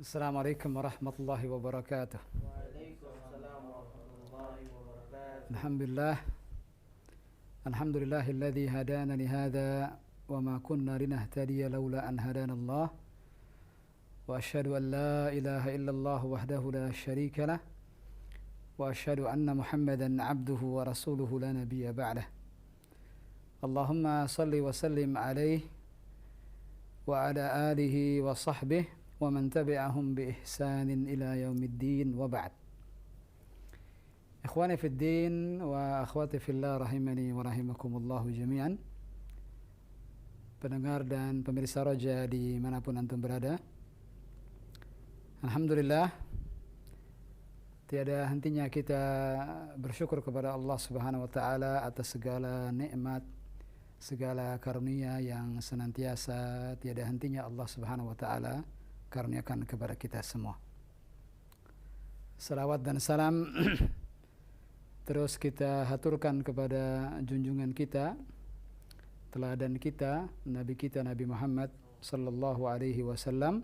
Assalamualaikum warahmatullahi wabarakatuh. Waalaikumsalam warahmatullahi wabarakatuh. Alhamdulillah. Alhamdulillahilladzi hadana li hadza wa ma kunna linahtadiya laula an hadana Allah. Wa asyhadu an la ilaha illallah wahdahu la syarika lah. Wa asyhadu anna Muhammadan 'abduhu wa rasuluhu la nabiyya ba'dah. Allahumma salli wa sallim alaihi wa ala alihi wa sahbihi wa man tabi'ahum bi ihsanin ila yaumiddin wa ba'd. Ikhwani fid din wa akhwati fillah rahimani wa rahimakumullahu jami'an. Pendengar dan pemirsa Roja dimanapun antum berada, alhamdulillah tiada hentinya kita bersyukur kepada Allah Subhanahu wa taala atas segala nikmat, segala karunia yang senantiasa tiada hentinya Allah Subhanahu wa taala karuniakan kepada kita semua. Salawat dan salam terus kita haturkan kepada junjungan kita, teladan kita, Nabi Muhammad sallallahu alaihi wasallam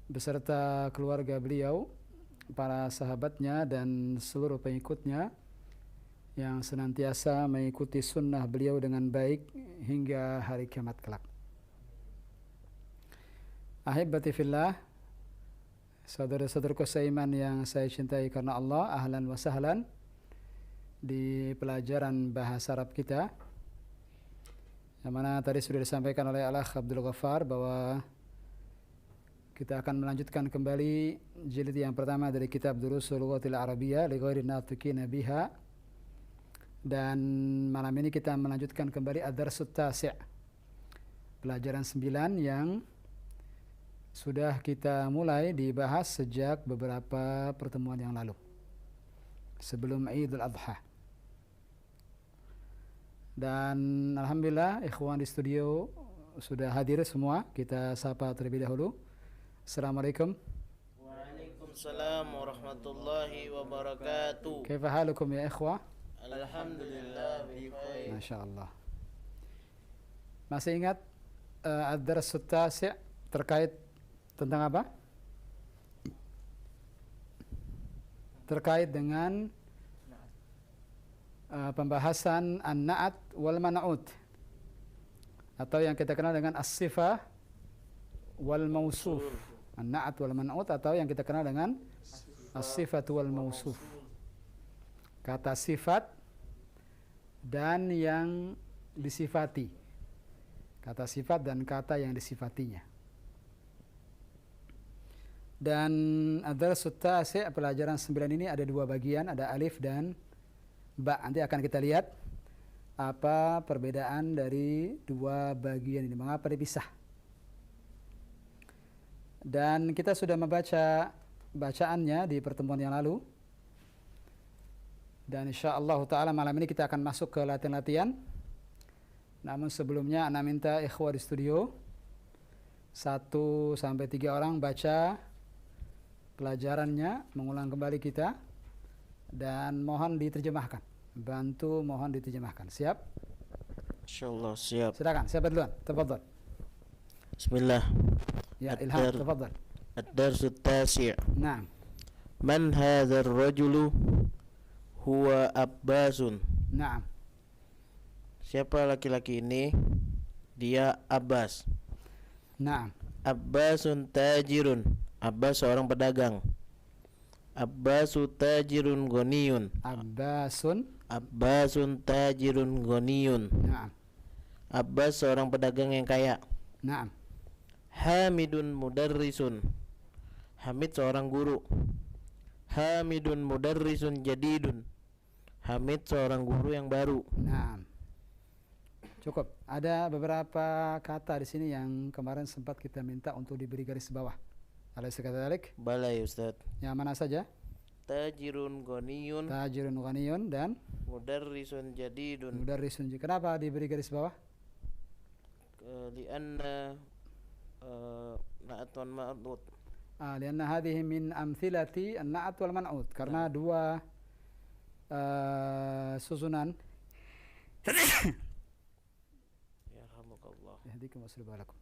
beserta keluarga beliau, para sahabatnya dan seluruh pengikutnya yang senantiasa mengikuti sunnah beliau dengan baik hingga hari kiamat kelak. Ahibati fillah, saudara-saudaraku seiman yang saya cintai karena Allah, ahlan wa sahlan di pelajaran bahasa Arab kita, yang mana tadi sudah disampaikan oleh Al-Akh Abdul Ghaffar bahwa kita akan melanjutkan kembali jilid yang pertama dari kitab Durusul Lughatil Arabiyyah li ghairi natiqina biha, dan malam ini kita melanjutkan kembali ad-darsut tasi', pelajaran 9 yang sudah kita mulai dibahas sejak beberapa pertemuan yang lalu sebelum Idul Adha. Dan alhamdulillah ikhwan di studio sudah hadir semua. Kita sapa terlebih dahulu. Assalamualaikum. Waalaikumsalam warahmatullahi wabarakatuh. Kaifa halukum ya ikhwah? Alhamdulillah bi khair. Masyaallah. Masih ingat ad-darsut tasi' terkait tentang apa? Terkait dengan pembahasan an-na'at wal man'ut, atau yang kita kenal dengan as-sifah wal mausuf. An-na'at wal man'ut atau yang kita kenal dengan as-sifat wal mausuf. Kata sifat dan yang disifati. Kata sifat dan kata yang disifatinya. Dan ad-darsut tasi', pelajaran 9 ini ada dua bagian, ada alif dan ba. Nanti akan kita lihat apa perbedaan dari dua bagian ini, mengapa dipisah. Dan kita sudah membaca bacaannya di pertemuan yang lalu. Dan insyaallah ta'ala malam ini kita akan masuk ke latihan-latihan. Namun sebelumnya ana minta ikhwah di studio 1 sampai 3 orang baca pelajarannya, mengulang kembali kita, dan mohon diterjemahkan. Bantu mohon diterjemahkan. Siap? Insyaallah siap. Silakan, siapa duluan? Tafadhal. Bismillah. Ya, Ilham, tafadhal. Ad-darsut tasi'. Naam. Man hadzal rajulu? Huwa Abbasun. Naam. Siapa laki-laki ini? Dia Abbas. Naam. Abbasun tajirun. Abbas seorang pedagang. Abbasu tajirun ghaniyun. Abbasun tajirun ghaniyun. Naam. Abbas seorang pedagang yang kaya. Naam. Hamidun mudarrisun. Hamid seorang guru. Hamidun mudarrisun jadidun. Hamid seorang guru yang baru. Naam. Cukup. Ada beberapa kata di sini yang kemarin sempat kita minta untuk diberi garis bawah. Alaysa kadzalik? Bala ya Ustaz. Yang mana saja? Tajirun ghaniyun. Tajirun ghaniyun dan Mudarrisun jadidun. mudarrisun. Kenapa diberi garis bawah? Lianna na'atun ma'dud. Lianna hadhihi min amthilati an-na'at wal man'ut. Karena dua susunan. Yarhamukallah. Yahdikum wa yuslih balakum.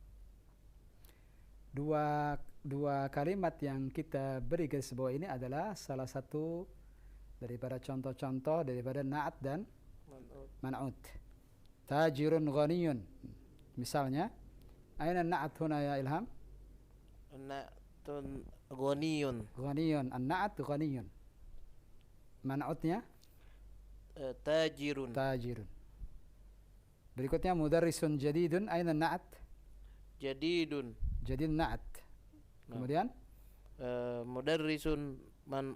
Dua dua kalimat yang kita beri garis bawah ini adalah salah satu daripada contoh-contoh daripada na'at dan man'ut. Tajirun ghaniyun. Misalnya, aina na'at huna ya Ilham? Na'tun ghaniyun. Ghaniyun. An-na'at ghaniyun. Man'utnya? Tajirun. Tajirun. Berikutnya mudarrisun jadidun. Aina na'at? Jadidun. Jadid na'at. Kemudian? Mudarrisun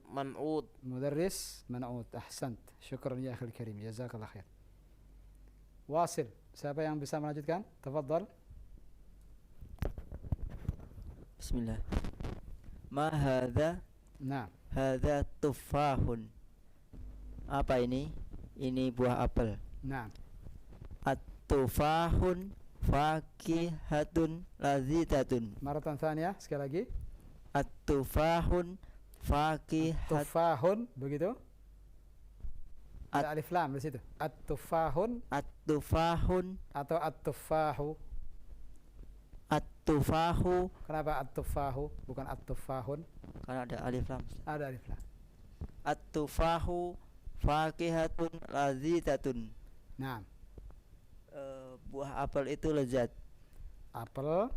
man'ut. Mudarris man'ut. Ahsant. Syukran ya akhil karim. Jazakallah khair. Wasil. Siapa yang bisa melanjutkan? Tafadhal. Bismillah. Ma hadza? Nah. Hadza tufahun. Apa ini? Ini buah apel. Nah. At-tufahun fakihatun lazitatun. Maratan tsaniyah, sekali lagi. At-tufahun fakihatun. Tufahun, begitu? Ada alif lam di situ. At-tufahun At-tufahun. atau at-tufahu. At-tufahu. Kenapa at-tufahu bukan at-tufahun? Karena ada alif lam. Ada alif lam. At-tufahu fakihatun lazitatun. Nah, Buah apel itu lezat. apel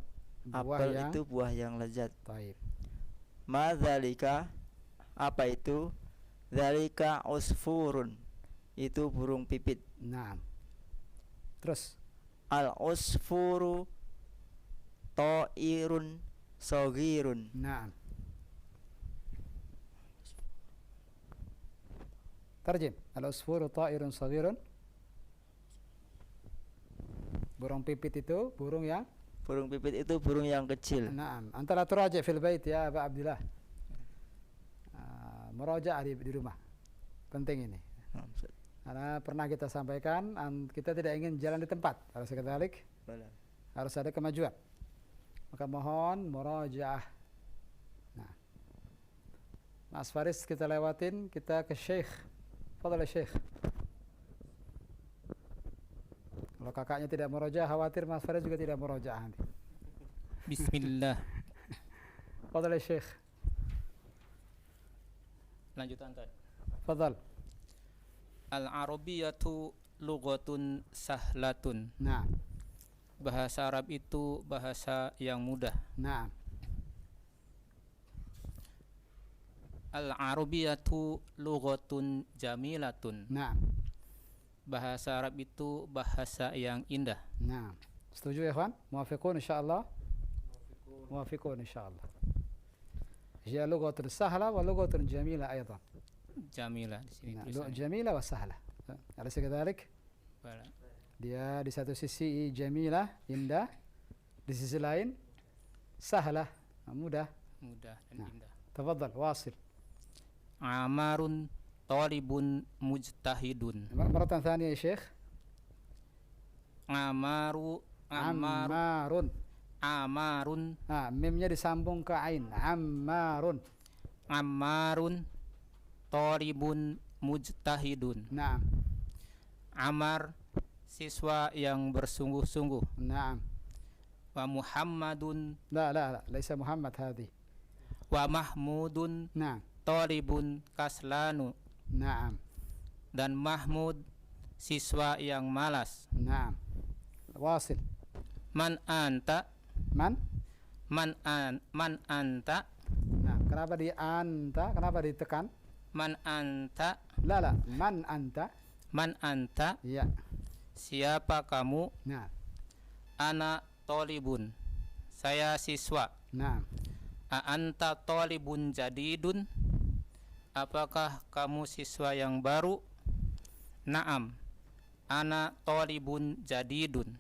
buah Apel yang itu buah yang lezat. taib. Madzalika? Apa itu? Zalika usfurun. Itu burung pipit. Nah. Terus Al-usfuru ta'irun saghirun. nah. Tarjim. Al-usfuru ta'irun saghirun. Burung pipit itu burung yang Burung pipit itu burung yang kecil. Naam. Antara turaja fil bait ya Aba Abdillah. Murajaah di rumah. Penting ini. Karena pernah kita sampaikan kita tidak ingin jalan di tempat. Harus sekadalik harus ada kemajuan. Maka mohon murajaah. Nah. Mas Faris kita lewatin, kita ke Syekh. Fadhal Syekh. Kalau kakaknya tidak murajaah, khawatir Mas Faris juga tidak murajaah nanti. Bismillah. Fadhal Syekh. Lanjutan tadi. Fadhal. Al-Arabiyatu lughatun sahlatun. Nah. Bahasa Arab itu bahasa yang mudah. Nah. Al-Arabiyatu lughatun jamilatun. Nah. Bahasa Arab itu bahasa yang indah. Nah. Setuju ya kawan? Muafiqun insyaallah. Muafiqun insyaallah. Hiya lughatun sahla wa lughatun jamila aidan. Jamilah di sini tulisannya. Jamila wa sahla. Alaysa kadhalik? Bala. Dia di satu sisi jamilah, indah, di sisi lain sahlah, mudah. Mudah dan Nah. indah. Tafadhal, wasil. Amarun talibun mujtahidun. Maratan thaniyah ya Syekh. Amaru Ammarun. Amarun Mimnya disambung ke ain. Ammarun. Ammarun talibun mujtahidun. Naam. Amar siswa yang bersungguh-sungguh. Naam. Wa Muhammadun La, laisa Muhammad hadi. wa Mahmudun Naam. talibun kaslanu. Naam. Dan Mahmud siswa yang malas. Naam. Wasil. Man anta? Man? Man anta? Nah, kenapa di anta? Kenapa ditekan? Man anta? La, man anta? Man anta? Ya. Siapa kamu? Nah. Ana talibun. Saya siswa. Nah. A anta talibun jadidun? Apakah kamu siswa yang baru? Naam. Ana talibun jadidun.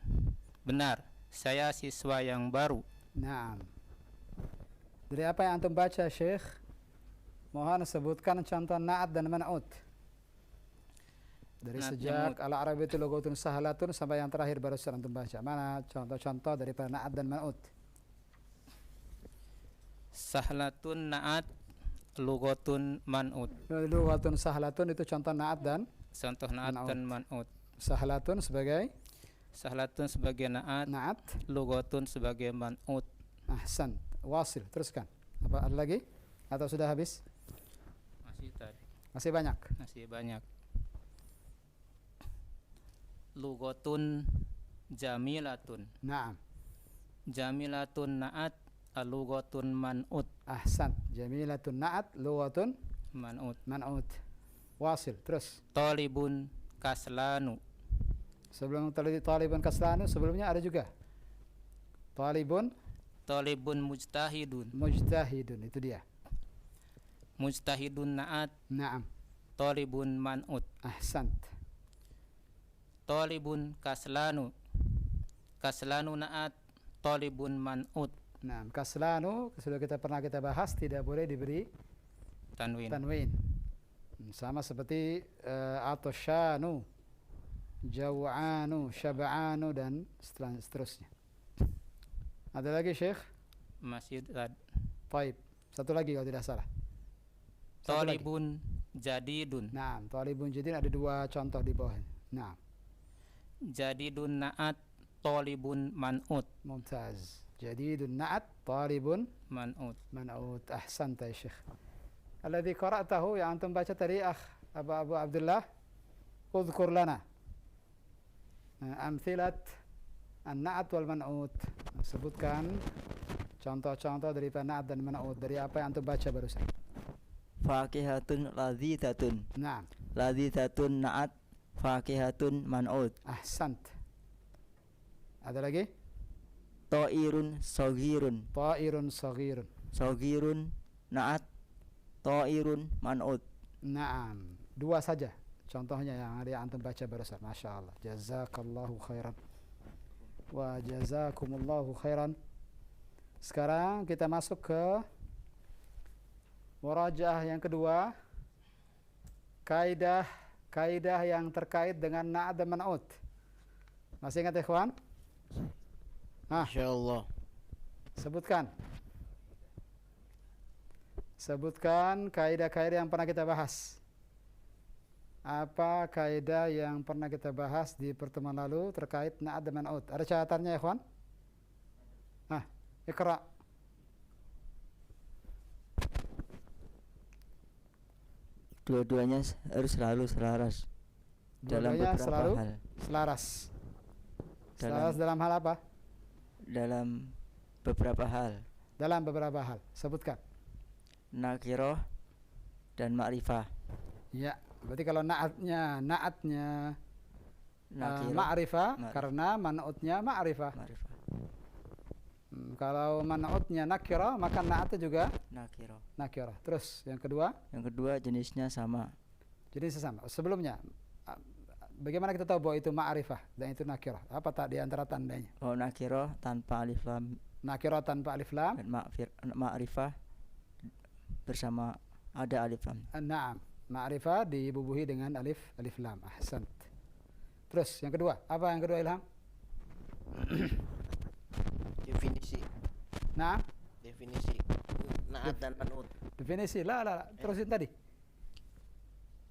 Benar, saya siswa yang baru. Naam. Dari apa yang antum baca, Syekh? Mohon sebutkan contoh na'at dan man'ut. Dari Na'at, sejak man'ut. al-arabiyatu lughatun sahlatun sampai yang terakhir barusan antum baca. Mana contoh-contoh daripada na'at dan man'ut? Sahlatun na'at lughatun man'ut. Lughatun sahlatun itu contoh na'at dan Contoh na'at Man'ut. dan man'ut. sahlatun sebagai Sahlatun sebagai na'at, na'at. lughatun sebagai man'ut. Ahsan. wasil. Teruskan. Apa ada lagi? Atau sudah habis? Masih tadi. Masih banyak. Masih banyak. Lughatun jamilatun. Naam. Jamilatun na'at alughatun man'ut. Ahsan. Jamilatun na'at lughatun Man'ut. man'ut. Wasil. Terus. Talibun kaslanu. Sebelum talibun kaslanu sebelumnya ada juga. Talibun Talibun mujtahidun. mujtahidun, itu dia. Mujtahidun na'at Naam. talibun man'ut. Ahsant. Talibun kaslanu. Kaslanu na'at talibun man'ut. Naam, kaslanu sudah pernah kita bahas, tidak boleh diberi Tanwin. tanwin. Sama seperti atoshanu, jaw'anu, syab'anu dan seterusnya. Ada lagi Syekh? Masih Taib. Satu lagi kalau tidak salah. Satu lagi. talibun jadidun. Naam, talibun jadid ada dua contoh di bawah. Naam, Jadidun na'at talibun man'ut. mumtaz. Jadidun na'at, talibun Man'ut. man'ut. Ahsanta ya Syekh. Alladhi qara'tahu yang antum baca tadi Abu Abdullah, udhkur lana amthilat an-na'at wal man'ut. Sebutkan contoh-contoh dari na'at dan man'ut dari apa yang antum baca barusan. Fakihatun ladhidatun. Naam, Ladhidatun na'at fakihatun man'ut. ahsant. Ada lagi? Ta'irun saghirun. Ta'irun saghirun. Saghirun na'at ta'irun man'ut. Naam, dua saja contohnya yang ada yang antum baca barusan. Masya Allah. Jazakallahu khairan. Wa jazakumullahu khairan. Sekarang kita masuk ke murajaah yang kedua. Kaidah yang terkait dengan na'at dan man'ut. Masih ingat ikhwan? Insyaallah. Sebutkan. Sebutkan kaidah-kaidah yang pernah kita bahas. Apa kaidah yang pernah kita bahas di pertemuan lalu terkait na'at dan man'ut? Ada catatannya ya, ikhwan? Iqra. Dua-duanya harus selalu selaras dalam Dua-duanya beberapa selalu hal. selaras. Dalam- Selaras dalam hal apa? Dalam beberapa hal. Dalam beberapa hal. Sebutkan. Nakiroh dan ma'rifah. Ya, berarti kalau na'atnya Nakiroh ma'rifah ma'rifah. karena man'utnya ma'rifah. ma'rifah. Kalau man'utnya nakirah maka na'atnya juga Nakiroh. nakirah. Terus yang kedua, Yang kedua jenisnya sama. jadi sesama. Sebelumnya bagaimana kita tahu bahwa itu ma'rifah dan itu nakirah? Apa tak di antara tandanya? Oh, nakiroh tanpa alif lam Nakirah tanpa alif lam. dan ma'rifah bersama ada alif lam. Naam. Ma'rifah dibubuhi dengan alif lam. Ahsant. Terus yang kedua, apa yang kedua Ilham? Definisi. Nah, Definisi. Na'at dan man'ut. definisi. La. Terusin tadi.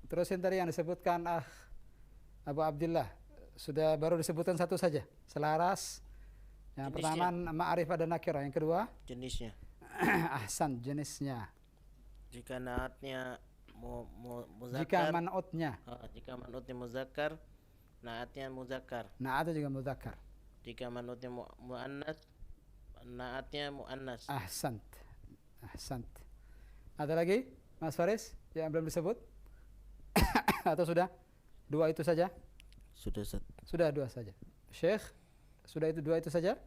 Terusin tadi yang disebutkan Abu Abdullah. Sudah baru disebutkan satu saja. Selaras. Yang Jenisnya. pertama ma'rifah dan nakirah. Yang kedua Jenisnya. ahsan, jenisnya. Jika na'atnya muzakkar. Jika man'utnya. Jika man'utnya muzakkar, na'atnya muzakkar. Na'atnya juga mudzakkar. Jika man'utnya muannas, na'atnya muannas. Ahsant. Ada lagi Mas Faris yang belum disebut? Atau sudah? Dua itu saja? Sudah set. Sudah dua saja. Syekh, sudah itu dua itu saja?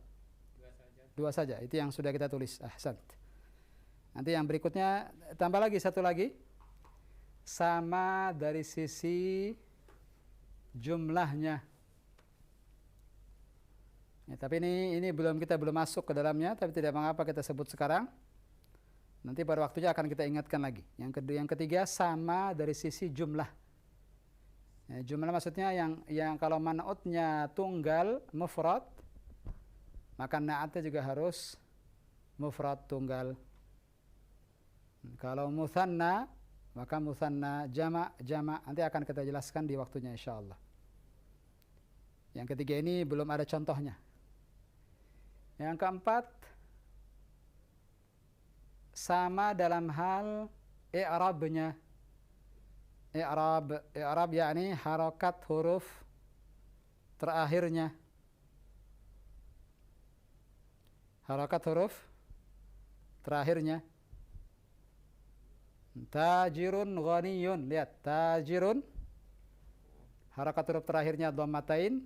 Dua saja. Itu yang sudah kita tulis. Ahsant. Nanti yang berikutnya tambah lagi satu lagi. Sama dari sisi jumlahnya. Ya, tapi ini kita belum masuk ke dalamnya, tapi tidak mengapa kita sebut sekarang. Nanti pada waktunya akan kita ingatkan lagi. Yang ketiga sama dari sisi jumlah. Ya, jumlah maksudnya yang kalau man'utnya tunggal mufrad, maka na'atnya juga harus mufrad tunggal. Kalau muthanna, maka muthanna jama'. Nanti akan kita jelaskan di waktunya insyaallah. Yang ketiga ini belum ada contohnya. Yang keempat, sama dalam hal i'rabnya. I'rab yakni harakat huruf terakhirnya. Harakat huruf terakhirnya. Tajirun ghaniyun. Lihat, tajirun harakat huruf terakhirnya dhammatain.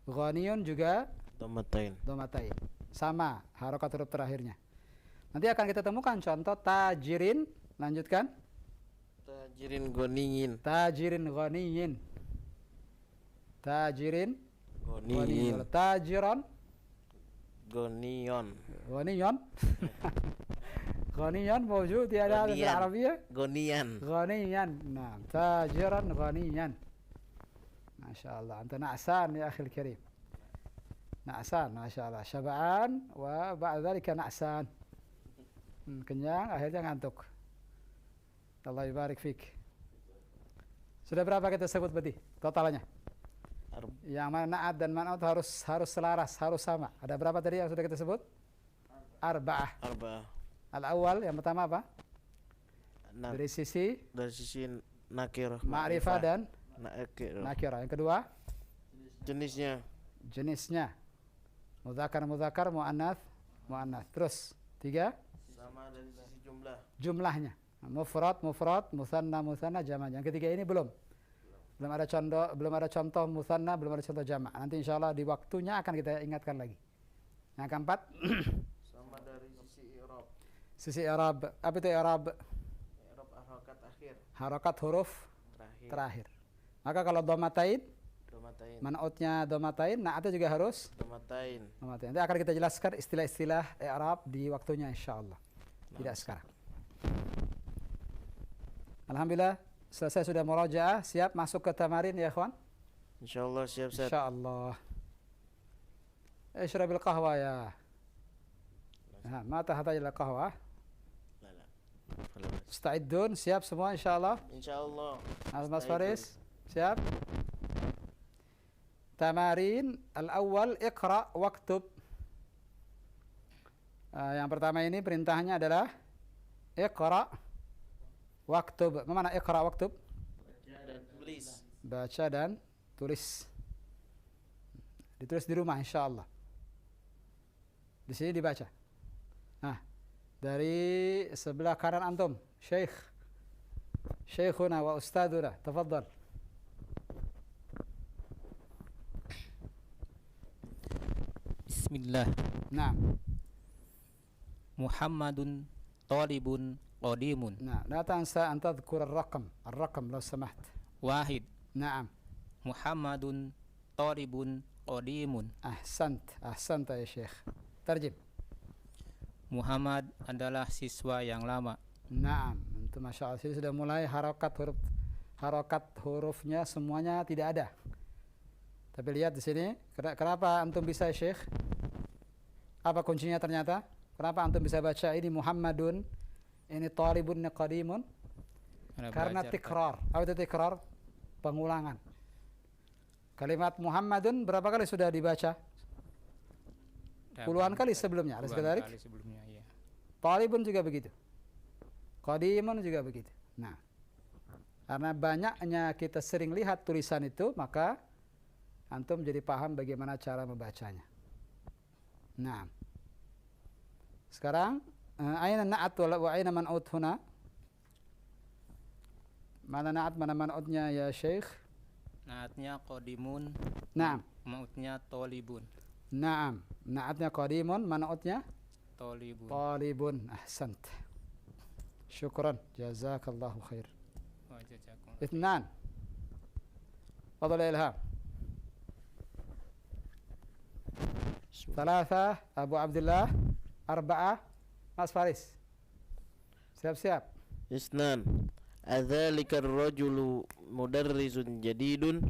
Ghaniyun juga Dhammatain. dhammatain. Sama harakat huruf terakhirnya. Nanti akan kita temukan contoh tajirin. Lanjutkan. Tajirin goniyin. Tajirin ghaniyin. Tajirin Goniyin. ghaniyin. Tajiran Goniyon. غنيا غنيا موجود يا هذا في غنياً. العربية Goniyan. غنيا نعم تاجرا غنيا ما شاء الله أنت نعسان يا أخي الكريم نعسان ما شاء الله شبعان وبعد ذلك نعسان kenyang akhirnya ngantuk Allah يبارك فيك sudah berapa kita sebut berarti totalnya yang mana na'at dan man'ut harus selaras, harus sama. Ada berapa tadi yang sudah kita sebut? Arba'ah. Arba'ah. Al-awwal yang pertama apa? Dari sisi nakirah. ma'rifah dan nakirah. nakirah. Yang kedua, Jenisnya. Mudzakkar, muannats. Terus, tiga, Sama dari sisi jumlah. jumlahnya. Mufrad, musanna, jama'. Yang ketiga ini belum ada contoh musanna, belum ada contoh jama'. Nanti insyaallah di waktunya akan kita ingatkan lagi. Yang keempat, Sama dari sisi i'rab. sisi i'rab. Apa itu i'rab? I'rab harakat akhir. Harakat huruf terakhir. Maka kalau dhammatain, Dhammatain. man'utnya dhammatain, na'atnya juga harus Dhammatain. dhammatain. Nanti akan kita jelaskan istilah-istilah i'rab di waktunya insyaallah. Tidak sekarang. Alhamdulillah selesai sudah murajaah, siap masuk ke tamarin ya ikhwan? Insyaallah siap Ustaz. Insyaallah. Ishrabil qahwa ya. Ma tahtaj ila qahwa. La. Musta'idun, siap semua insyaallah? Insyaallah. Mas Faris, siap? Tamarin al-awwal iqra waktub. Yang pertama ini perintahnya adalah iqra waktub. Mana iqra waktub? Baca dan tulis. Baca dan tulis. Ditulis di rumah insyaallah. Di sini dibaca. Nah, dari sebelah kanan antum, Syekhuna wa ustaduna, tafadhal. Bismillah. Naam. Muhammadun talibun qadimun. نعم لا تنسى أن تذكر الرقم لو سمحت. Wahid. نعم Muhammadun talibun qadimun. أحسنت يا شيخ. ترجم. Muhammad adalah siswa yang lama. Naam, itu masya Allah. Jadi sudah mulai harakat hurufnya semuanya tidak ada. Tapi lihat di sini, kenapa antum bisa Syekh? Apa kuncinya ternyata? Kenapa antum bisa baca ini Muhammadun, ini talibun, ini qadimun? Karena tikrar. Apa itu tikrar? Pengulangan. Kalimat Muhammadun berapa kali sudah dibaca? Puluhan kali sebelumnya. Ada sekali sebelumnya, ya. Talibun juga begitu. Qadimun juga begitu. Nah, karena banyaknya kita sering lihat tulisan itu, maka antum jadi paham bagaimana cara membacanya. Nah, sekarang aina na'at wa aina man'ut huna? Mana na'at, mana man'utnya ya Syekh? Naatnya qadimun, Naam. mautnya talibun. Naam. Na'atnya qadimun, man'utnya Talibun. talibun. Ahsant. Syukran. Jazakallahu khair. Wa jazakum. اثنان. تفضل يا إلهام. ثلاثة أبو عبد الله. أربعة Mas Faris. Siap-siap. Isnan. Adzalika ar-rajulu mudarrisun jadidun?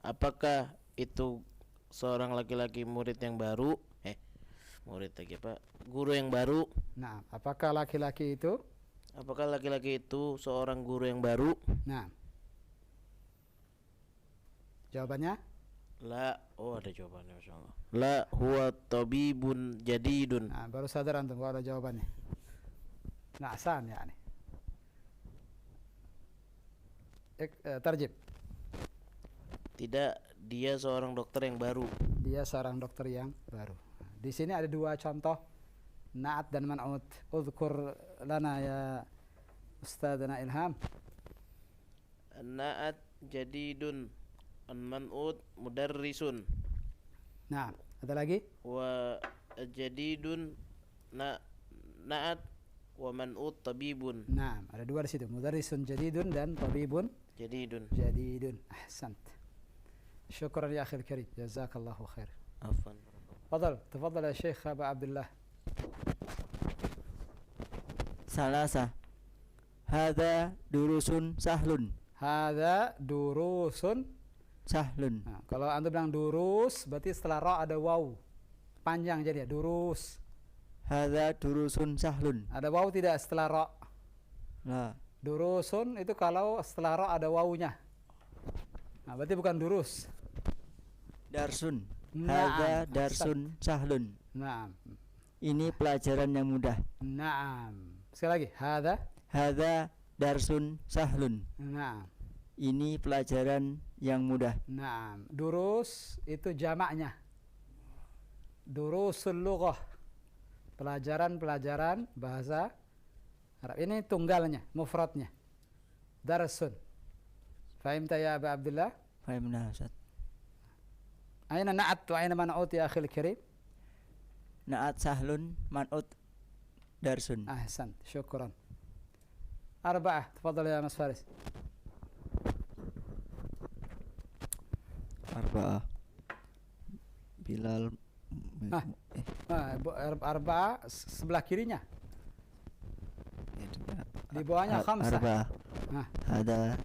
Apakah itu seorang laki-laki murid yang baru? Murid lagi apa? Guru yang baru? Nah, apakah laki-laki itu? Apakah laki-laki itu seorang guru yang baru? Nah. Jawabannya? La. Oh, ada jawabannya masyaallah. La huwa tabibun jadidun. Nah, baru sadar antum kalau ada jawabannya. نعسان يعني. Tarjib. Tidak, dia seorang dokter yang baru. Dia seorang dokter yang baru. Di sini ada dua contoh na'at dan man'ut. Udhkur lana ya Ustadzana Ilham. An-na'at jadidun, an-man'ut mudarrisun. Nah, ada lagi? Wa jadidun na'at wa man'ut tabibun. Nah, ada dua di situ. Mudarrisun jadidun dan tabibun Jadidun. jadidun. Ahsant. Syukran ya akhil karim. Jazakallahu khair. Afwan. تفضل يا شيخ أبا عبد الله. Salasa. Hadza durusun sahlun. Hada durusun. Sahlun. Nah, kalau antum bilang durus, berarti setelah ra ada waw. Panjang jadi ya, durus. Hadza durusun sahlun. Ada waw tidak setelah ra? La. Durusun itu kalau setelah ra ada wawunya. Nah, berarti bukan durus. Darsun. Na'am. Hadza darsun sahlun. Naam. Ini pelajaran yang mudah. Naam. Sekali lagi. Hada. Hadza darsun sahlun. Naam. Ini pelajaran yang mudah. Naam. Durus itu jamaknya. Durusul lughah. Pelajaran-pelajaran bahasa Arab. Ini tunggalnya, mufradnya. Darsun. Fahimta ya Aba Abdullah? Fahimna Ustaz. Aina na'at wa aina man'ut ya akhil karim? Na'at sahlun man'ut darsun. Ahsan, syukran. Arba'ah, tafadhal ya Mas Faris. Arba'ah. Bilal Arba'ah sebelah kirinya. Di bawahnya khamsah. Arba'ah. Nah. Ada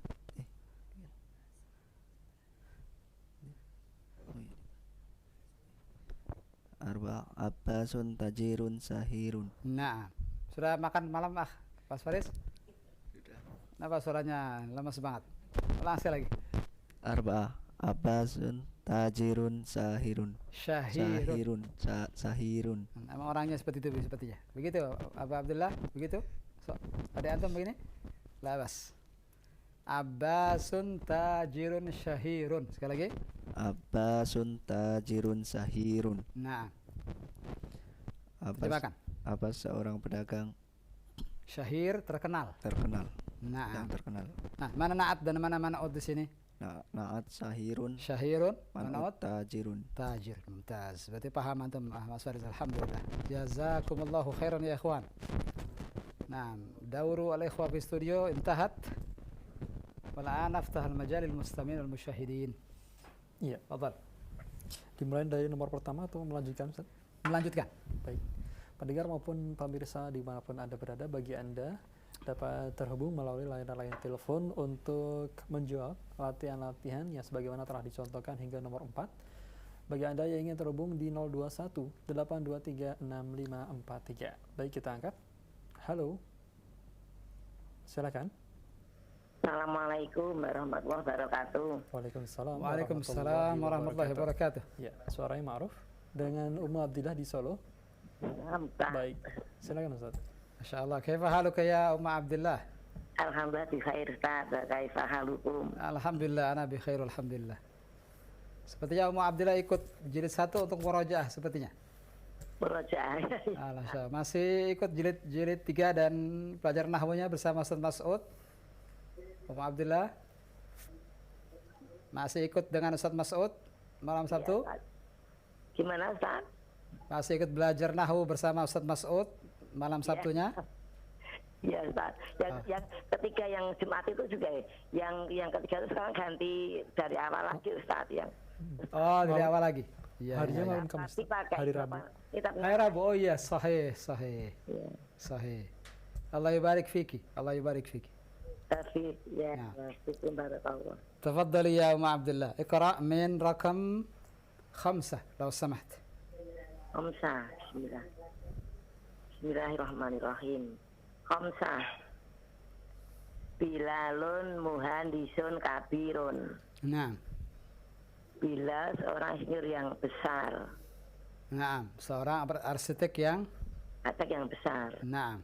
Arba'ah Abbasun tajirun sahirun. Nah, sudah makan malam Mas Faris? Kenapa suaranya lemas banget? Ulang sekali lagi. Arba'ah Abbasun tajirun sahirun. Syahirun. Sahirun. Emang orangnya seperti itu sepertinya. Begitu Aba Abdullah, begitu? So, ada antum begini? Labas. Abbasun tajirun syahirun. Sekali lagi. Abbasun tajirun sahirun. Nah, Abbas, Abbas seorang pedagang syahir terkenal. terkenal. Nah, Yang terkenal. nah mana naat dan mana man'ut di sini? Na'at sahirun, Syahirun, man'ut man'ut, tajirun. tajir. Mumtaz. Berarti paham antum Mas Faris. Alhamdulillah. Jazakumullahu khairan ya ikhwan. Nah, dauru al-ikhwa fi studio intahat. Wal'an aftah al-majal lil-mustamin wal-musyahidin. Iya. Fadhal. Dimulai dari nomor pertama atau melanjutkan, Ustaz? Melanjutkan. Baik. Pendengar maupun pemirsa dimanapun Anda berada, bagi Anda dapat terhubung melalui layanan telepon untuk menjawab latihan-latihan yang sebagaimana telah dicontohkan hingga nomor 4. Bagi Anda yang ingin terhubung di 021 823 6543. Baik, kita angkat. Halo. Silakan. Assalamualaikum warahmatullahi wabarakatuh. Waalaikumsalam. Waalaikumsalam warahmatullahi wabarakatuh. Ya, suaranya Ma'ruf dengan Ummu Abdillah di Solo. Baik, silakan Ustaz. Masya Allah. Kaifa haluka ya Umma Abdillah? Alhamdulillah bi khair Ustaz. Kaifa halukum? Alhamdulillah, ana bi khair alhamdulillah. Sepertinya Umma Abdillah ikut jilid 1 untuk murajaah sepertinya. Murajaah. Alhamdulillah. Masih ikut jilid 3 dan pelajar nahwunya bersama Ustaz Mas'ud. Umma Abdillah masih ikut dengan Ustaz Mas'ud malam Sabtu. Ya, gimana Ustaz? Masih ikut belajar nahwu bersama Ustaz Mas'ud malam Sabtunya. Ya Ustaz. Yang ketiga yang Jumat itu juga ya. Yang ketiga itu sekarang ganti dari awal lagi Ustaz yang. Oh, dari awal lagi. Iya. Harinya Iya, malam Kamis, hari Rabu. Hari Rabu. Oh iya, sahih. Ya. Sahih. Allah yubarik fiki. Allah yubarik fiki. Tapi ya, Nah. syukur barakallah. تفضلي يا أم عبد الله اقرأ من رقم 5 لو سمحت. Khamsah. Bismillah. Bismillahirrahmanirrahim. Khamsah. Bilalun muhandisun kabirun. نعم Bilal seorang insinyur yang besar. نعم seorang arsitek yang Arsitek yang besar. نعم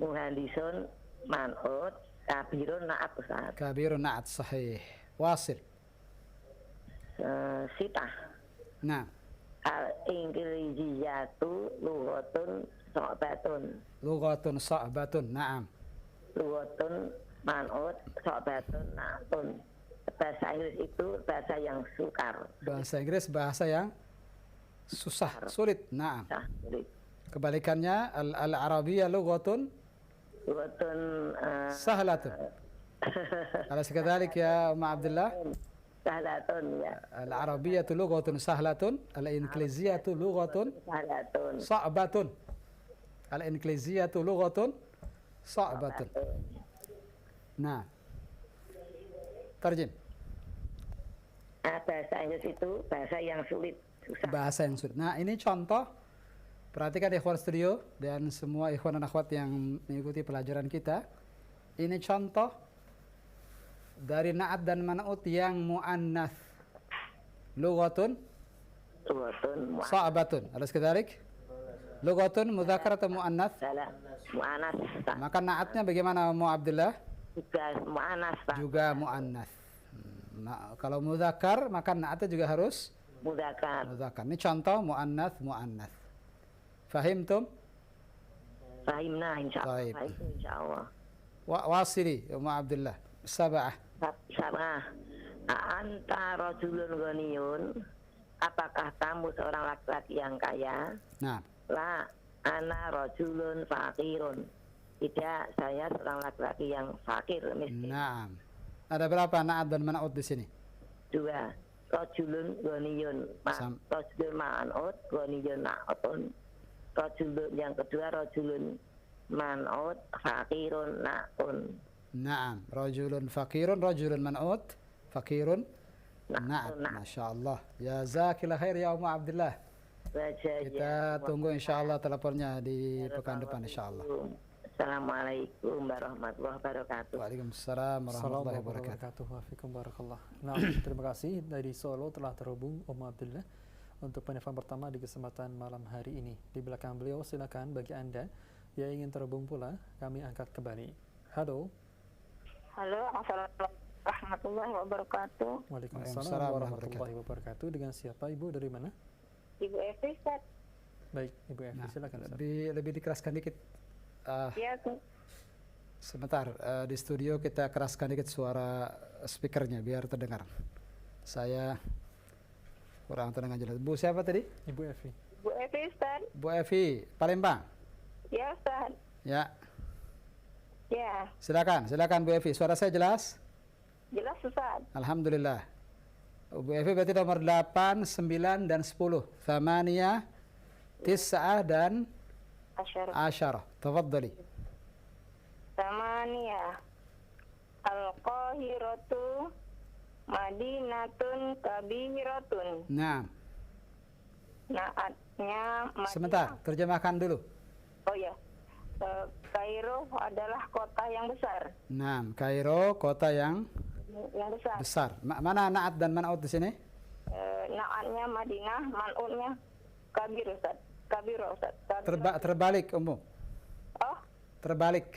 muhandisun man'ut, kabirun na'at Ustaz. kabirun na'at sahih. Wasil. Sitah. Nah, Al-Inggrisiyatu lughatun so'batun. lughatun sa'batun. Naam. Lughatun man'ut so'batun na'atun. Bahasa Inggris itu bahasa yang sukar. Bahasa Inggris bahasa yang susah, sulit. Naam. Sulit. Kebalikannya al-Arabiyah lughatun Lughatun sahlatun. Alas kadhalik ya Umma Abdullah? sahlatun ya. Al-Arabiyah lughatun sahlatun, al-Ingliziyah lughatun Sahlatun. صعبة الإنجليزية لغة صعبة نعم ترجم Bahasa Inggris itu bahasa yang sulit, susah. bahasa yang sulit. Nah, ini contoh. Perhatikan ikhwan studio dan semua ikhwan dan akhwat yang mengikuti pelajaran kita. Ini contoh dari na'at dan man'ut yang mu'annath. Lughatun Lughatun sa'batun. Alas kadhalik? Lughatun mudzakkar atau mu'annath? mu'anas, mu'anas Ustaz. Maka na'atnya bagaimana Mu Abdullah? Juga mu'anas Pak. Juga mu'annath. Nah, kalau mudzakkar maka na'atnya juga harus Mudzakkar. mudzakkar. Ini contoh mu'annath mu'annath. Fahimtum? Fahimna insyaallah. Baik. Fahim insyaallah. Wasili Umma Abdullah. Sab'ah. Sama. Anta rajulun ghaniyun. Apakah kamu seorang laki-laki yang kaya? Nah, La, ana rajulun fakirun. Tidak, saya seorang laki-laki yang fakir, miskin. naam. Ada berapa na'at dan man'ut di sini? Dua. Rajulun ghaniyun. Rajulun man'ut, ghaniyun na'utun. Rajulun yang kedua rajulun man'ut, fakirun na'un. Naam. Rajulun fakirun, rajulun man'ut, fakirun na'at. Na'at. Masya Allah. Jazakillah khair ya Umma Abdullah. Kita tunggu insya Allah teleponnya di pekan depan insya Allah. Assalamualaikum warahmatullahi wabarakatuh. Waalaikumsalam warahmatullahi wabarakatuh. wabarakatuh. Wafikum barakallah. Nah, terima kasih dari Solo telah terhubung Om Abdullah untuk penelpon pertama di kesempatan malam hari ini. Di belakang beliau silakan bagi Anda yang ingin terhubung pula, kami angkat kembali. Halo. Halo, assalamualaikum warahmatullahi wabarakatuh. Waalaikumsalam warahmatullahi wabarakatuh. Dengan siapa Ibu, dari mana? Ibu Evi, Ustaz. Baik, Ibu Evi, Nah, silakan. Ustaz. lebih dikeraskan dikit. Ya, Sebentar, di studio kita keraskan dikit suara speakernya biar terdengar. Saya kurang terdengar jelas. Bu siapa tadi? Ibu Evi. Bu Evi, Ustaz. Bu Evi, Palembang. Ya, Ustaz. Ya, Ya, silakan Bu Evi. Suara saya jelas? jelas, Ustaz. Alhamdulillah. Bu Evi berarti nomor 8, 9 dan 10. Thamaniyah, Tis'ah dan Asyarah. Tafadhali. Tamania. Al-Qahiratu Madinatun Kabiratun. Nah, Naatnya Madinah. sebentar, terjemahkan dulu. Oh ya. Kairo adalah kota yang besar. Nah, Kairo kota yang Yang besar. besar. Mana naat dan man'ut di sini? Naatnya Madinah, man'utnya Kabir, Ustaz. Kabir, Ustaz. Terbalik umum. Oh, Terbalik.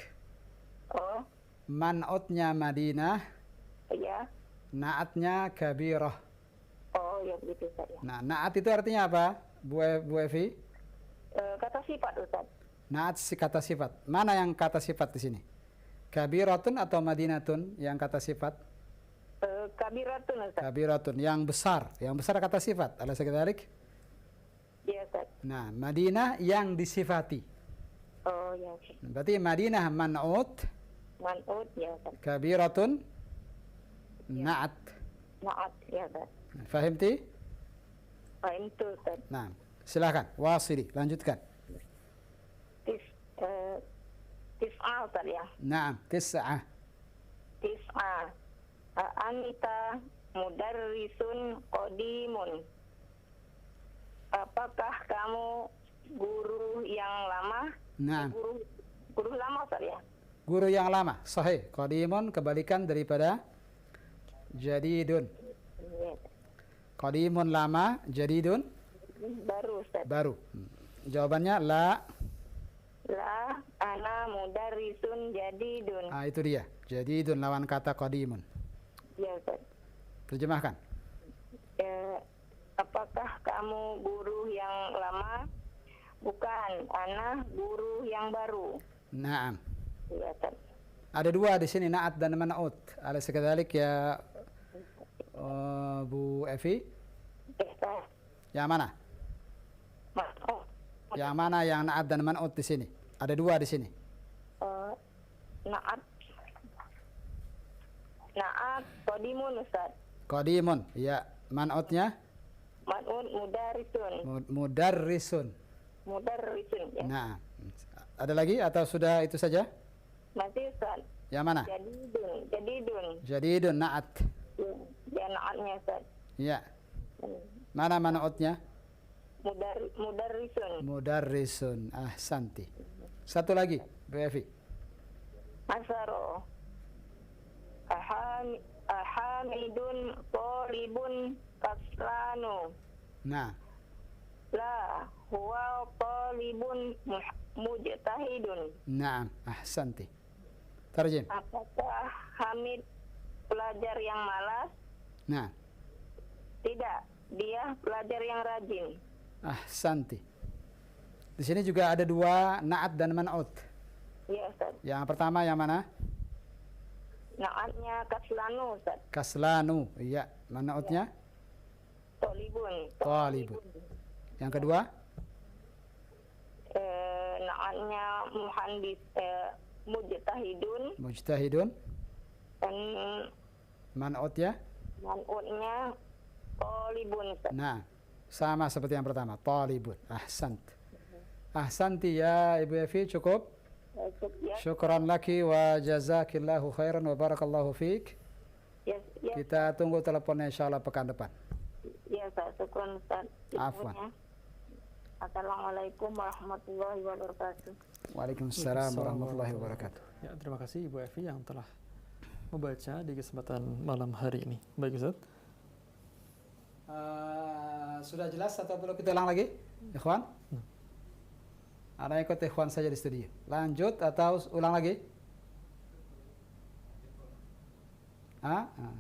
oh, Man'utnya Madinah, iya. naatnya kabirah. Oh, ya begitu, Ustaz. Ya. Nah, naat itu artinya apa? Bu Evi? Kata sifat, Ustaz. Naat si kata sifat. Mana yang kata sifat di sini? Kabiratun atau Madinatun yang kata sifat? Kabiratun, Ustaz. Kabiratun yang besar. Yang besar kata sifat. Alas kadhalik? Iya, Ustaz. Nah, Madinah yang disifati. Oh, ya. Ustaz. Berarti Madinah man'ut, Man'ut, ya, Ustaz. kabiratun, naat. Naat, ya, Ustaz. Fahimti? Fahim tuh, Ustaz. Nah, silakan. Wasili, lanjutkan. Tis'a, Ustaz, ya. Naam, tis'ah. Tis'a. Anita mudarrisun qadimun. Apakah kamu guru yang lama? Naam. Guru lama, Ustaz, ya. Guru yang lama. Sahih. Qadimun kebalikan daripada jadidun. Ya. Qadimun lama, jadidun Baru, Ustaz. baru. Jawabannya la. La ana mudarrisun jadidun. Ah, itu dia. Jadidun lawan kata qadimun. Ya Ustaz. Terjemahkan. Apakah kamu guru yang lama? Bukan, ana guru yang baru. Naam. Ya Ustaz. Ada dua di sini, na'at dan man'ut. Alaysa kadzalik ya Bu Evi? Ustaz. Yang mana? Oh, Yang mana yang na'at dan man'ut di sini? Ada dua di sini. naat. Naat qadimun Ustaz. Qadimun, ya. Man'utnya Man'un mudarrisun. mudarrisun. Mudarrisun ya. Nah, ada lagi atau sudah itu saja? Masih Ustaz. Yang mana? Jadidun. Jadidun na'at. Ya naatnya Ustaz. Ya. Mana man'utnya? Mudarrisun. Mudarrisun. Ahsanti. Satu lagi, Bu Evi. Asaro. Ahamidun talibun kaslanu. Nah, La huwa talibun mujtahidun. na'am, ahsanti. Tarjim. Apakah Hamid pelajar yang malas? Nah, Tidak, dia pelajar yang rajin. ahsanti. Di sini juga ada dua na'at dan man'ut. Ya Ustaz. Yang pertama yang mana? Naatnya kaslanu Ustaz. Kaslanu. Iya, man'utnya? Talibun. Talibun. Yang kedua? Naatnya muhandis mujtahidun Mujtahidun. dan Man'utnya? man'utnya talibun Ustaz. Nah, sama seperti yang pertama. Talibun. Ahsant. Ahsanti ya Ibu Evi, cukup? Ya, Syukran laki wa jazakillahu khairan wa barakallahu fiik. ya, ya, Kita tunggu teleponnya insyaallah pekan depan. ya Ustaz. Syukran Ustaz. Afwan. Infonya. Assalamualaikum warahmatullahi wabarakatuh. Waalaikumsalam warahmatullahi wabarakatuh. Ya, terima kasih Ibu Evi yang telah membaca di kesempatan malam hari ini. Baik Ustaz. Sudah jelas atau perlu kita ulang lagi? Ikhwan? Anda ikut ikhwan saja di studio. Lanjut atau ulang lagi?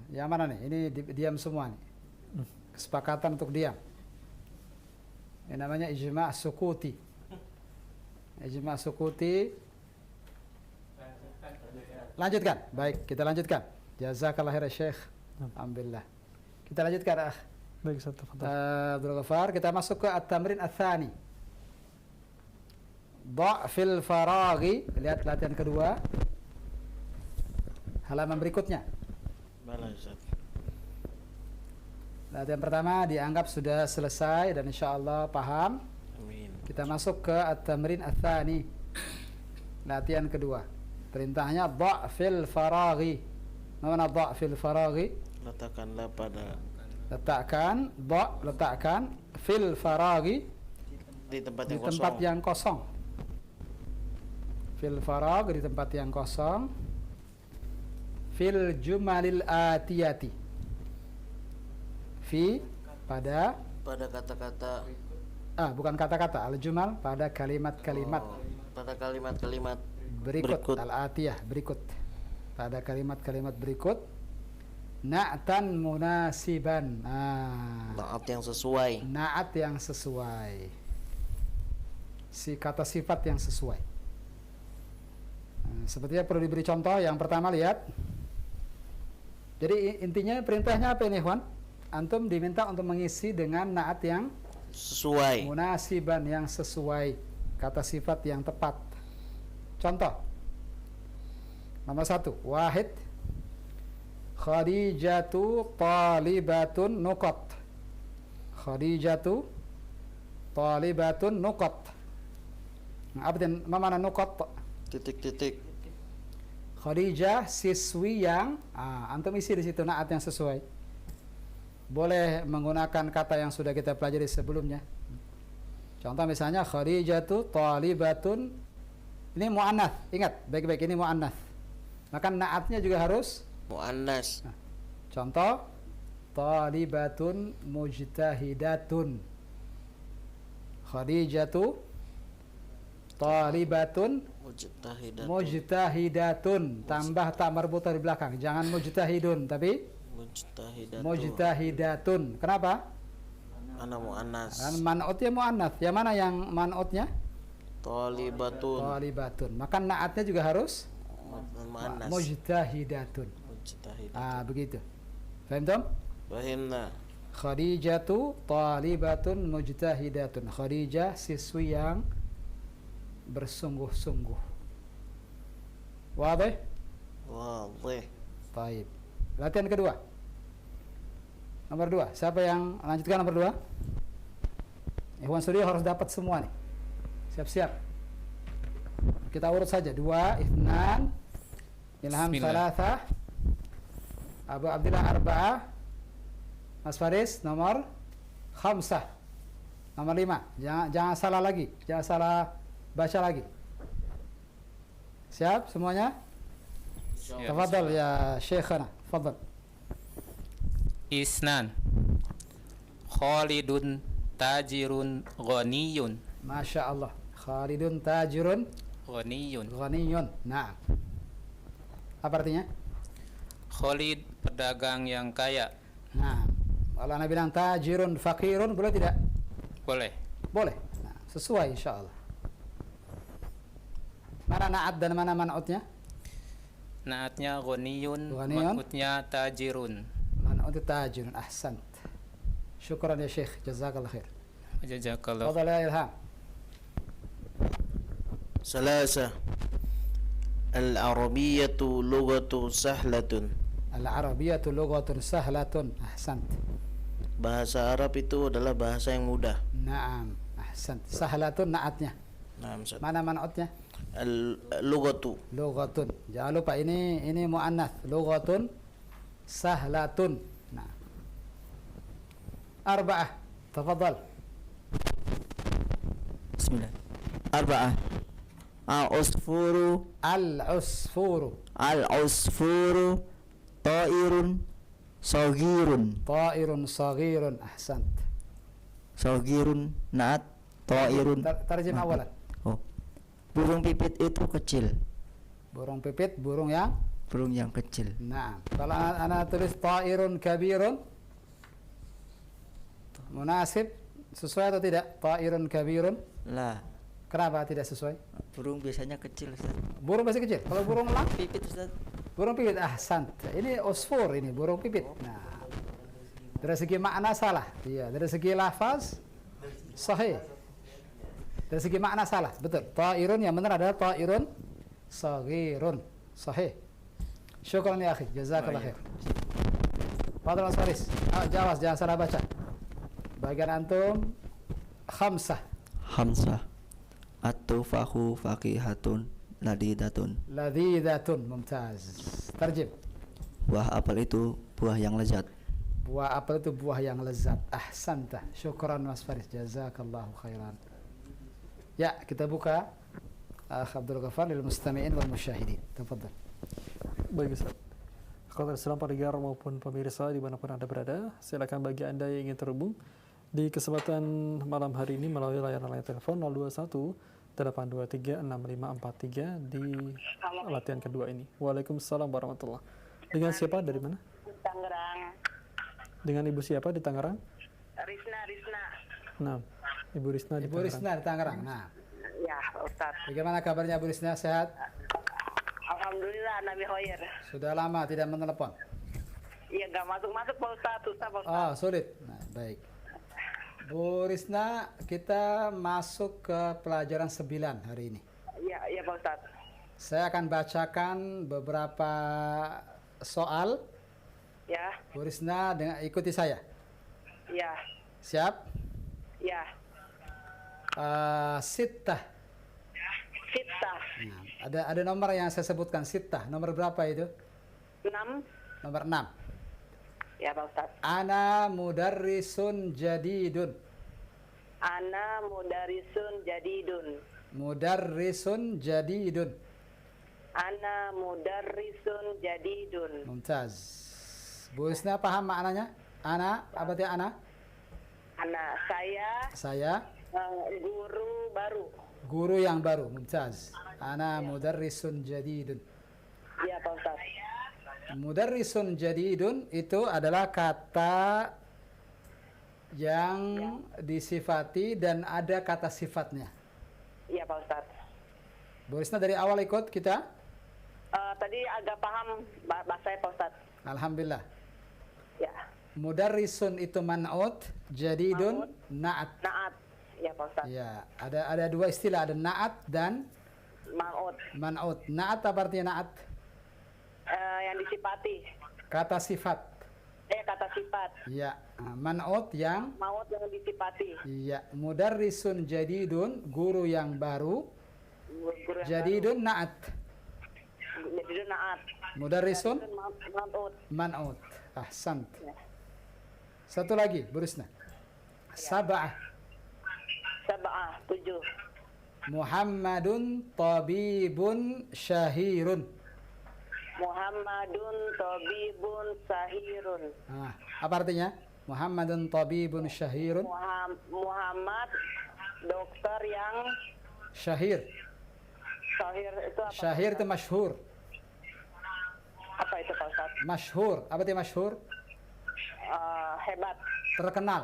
Yang mana nih? Ini diam semua nih. Kesepakatan untuk diam. Ini namanya ijma' sukuti. Ijma' sukuti. Lanjutkan. Baik, kita lanjutkan. Jazakallah khairan Syekh. Alhamdulillah. Kita lanjutkan, Baik Ustaz, tafadhal. Abdul Ghaffar. Kita masuk ke at-tamrin ats-tsani. Dha' fil faraghi. Lihat latihan kedua. Halaman berikutnya. Mana Ustaz? Latihan pertama dianggap sudah selesai dan insyaallah paham. Amin. Kita masuk ke at-tamrin ats-tsani. Latihan kedua. Perintahnya dha' fil faraghi. Mana dha' fil faraghi? Letakkanlah pada Letakkan fil faraghi di tempat di yang tempat kosong. yang kosong. Fil faragh di tempat yang kosong. Fil jumalil atiyati. Fi pada kata-kata bukan kata-kata, al jumal pada kalimat-kalimat pada kalimat-kalimat berikut. Al atiyah berikut. Pada kalimat-kalimat berikut. Na'tan munasiban. naat yang sesuai. Na'at yang sesuai. Si kata sifat yang sesuai. Sepertinya perlu diberi contoh. Yang pertama lihat. Jadi intinya perintahnya apa ini, Ikhwan? Antum diminta untuk mengisi dengan na'at yang Sesuai. munasiban, yang sesuai. Kata sifat yang tepat. Contoh. Nomor 1. Wahid. Khadijatu talibatun nuqat. Khadijatu talibatun nuqat. Abdan, ma mana nuqat? Titik-titik. Khadijah siswi yang antum isi di situ naat yang sesuai. Boleh menggunakan kata yang sudah kita pelajari sebelumnya. Contoh misalnya Khadijatu talibatun, ini muannats. Ingat baik-baik, ini muannats. Maka naatnya juga harus Muannas. contoh talibatun mujtahidatun. Khadijatu Talibatun Mujtahidatun. mujtahidatun. Tambah tak marbutah di belakang. Jangan mujtahidun tapi Mujtahidatun. mujtahidatun. Kenapa? Ana muannas. Kan man'utnya muannats. Yang mana yang man'utnya? Talibatun. Talibatun. Maka naatnya juga harus Muannas. mujtahidatun. Mujtahidatun. Ah, begitu. Faham Tom? Fahimna. Khadijatu talibatun mujtahidatun. Khadijah siswi yang bersungguh-sungguh. Wadih? Wadih. Baik. Latihan kedua. Nomor 2. Siapa yang lanjutkan nomor 2? Ikhwan Studio harus dapat semua nih. Siap-siap. Kita urut saja. 2, Ifnan, Ilham Bismillah. Salatah, Abu Abdillah Arba'ah, Mas Faris nomor 5. Nomor 5. Jangan salah lagi. Jangan salah baca lagi. Siap semuanya? Ya, Tafadhal ya Syekhana. Tafadhal. Isnan. Khalidun tajirun ghaniyun. Masya Allah. Khalidun tajirun Ghaniyun. ghaniyun. Nah. Apa artinya? Khalid pedagang yang kaya. Nah. Kalau Anda bilang tajirun fakirun boleh tidak? Boleh. Boleh. Nah, sesuai insya Allah. Mana naat dan mana man'utnya? Naatnya ghaniyun, Ghaniyun. man'utnya tajirun. Man'ut tajirun. Ahsant. Syukran ya Syekh. Jazakallah khair. Jazakallah. Fadal ya Ilham. Salasa. Al-Arabiyyatu lughatu sahlatun. Al-Arabiyyatu lughatun sahlatun. Ahsant. Bahasa Arab itu adalah bahasa yang mudah. Naam. Ahsant. Sahlatun naatnya. Nah, Ustaz. Mana man'utnya? Al-lughatu. Lughatun. Jangan lupa ini muannats. Lughatun sahlatun. Nah. Arba'ah. Tafadhal. Bismillah. Arba'ah. Al-usfuru Al-usfuru. Al-usfuru ta'irun saghirun. Ta'irun saghirun. Ahsant. Saghirun naat ta'irun. Tarjim awalan. Oh. Burung pipit itu kecil. Burung pipit, burung yang Burung yang kecil. nah. Kalau ana tulis ta'irun kabirun munasib sesuai atau tidak? Ta'irun kabirun. Lah, Kenapa tidak sesuai? burung biasanya kecil, Ustaz. Burung masih kecil. Kalau burung elang, Pipit, Ustaz. burung pipit. Ahsant. Ini usfur ini, burung pipit. Nah. Dari segi makna salah. Iya, dari segi lafaz sahih. Dari segi makna salah. Betul. Ta'irun yang benar adalah ta'irun saghirun. Sahih. Syukran ya akhi. Jazakallah khair. Fadhal Mas Faris. Jawas, jangan salah baca. Bagian antum khamsah. Hamzah. At-tufahu faqihatun ladidatun. Ladhidatun. Mumtaz. Tarjim. Buah apel itu buah yang lezat. Buah apel itu buah yang lezat. Ahsanta. Syukran Mas Faris. Jazakallahu khairan. Ya, kita buka Akh Abdul Ghaffar lil mustami'in wal musyahidin. Tafadhal. Baik Ustaz. Kalau Islam pendengar maupun pemirsa dimanapun Anda berada, silakan bagi Anda yang ingin terhubung di kesempatan malam hari ini melalui layanan telepon 021 823 6543 di latihan kedua ini. Waalaikumsalam warahmatullah. Dengan siapa dari mana? Tangerang. Dengan Ibu siapa di Tangerang? Risna. Nah, Ibu Risna di Ibu Tangerang. Risna di Tangerang. Nah, Ya, Ustaz. bagaimana kabarnya Bu Risna? Sehat? Alhamdulillah, Nabi Hoyer. Sudah lama tidak menelpon. Iya, nggak masuk-masuk Pak Ustaz, susah Pak Ustaz. Oh, sulit. Nah, baik. Bu Risna, kita masuk ke pelajaran 9 hari ini. Iya Pak Ustaz. Saya akan bacakan beberapa soal. Ya, Bu Risna, ikuti saya. ya, Siap? ya. Sittah. Sittah. Nah, ada nomor yang saya sebutkan, sittah. Nomor berapa itu? 6. Nomor 6. Ya Pak Ustaz. Ana mudarrisun jadidun. Ana mudarisun jadidun. Mudarrisun jadidun. Ana mudarrisun jadidun. Mumtaz. Bu Risna paham maknanya? Ana, apa artinya ana? Ana, saya Saya guru baru. Guru yang baru. Mumtaz. Ana mudarrisun jadidun. Iya Pak Ustaz. Mudarrisun jadidun itu adalah kata yang disifati dan ada kata sifatnya. Iya Pak Ustaz. Bu Risna dari awal ikut kita? Tadi agak paham bahasa Pak Ustaz. Alhamdulillah. Ya. Mudarrisun itu man'ut, jadidun na'at. Naat. Iya Pak Ustaz. Ya, ada dua istilah, ada na'at dan Maut. man'ut. Na'at apa artinya na'at? Yang disifati. Kata sifat. Kata sifat. Ya, man'ut yang Maut yang disifati. ya, mudarrisun jadidun, guru yang baru, Guru yang jadidun na'at. baru. Jadidun naat. Mudarrisun Maut. man'ut. Ahsant. Satu lagi, Bu Risna. Sab'ah. Sab'ah. 7. Muhammadun tabibun syahirun. Muhammadun tabibun sahirun. Apa artinya? Muhammadun tabibun syahirun. Muhammad dokter yang Syahir. sahir itu apa? Syahir itu masyhur. Apa itu Pak Ustaz? Masyhur. Apa itu masyhur? Hebat. Terkenal.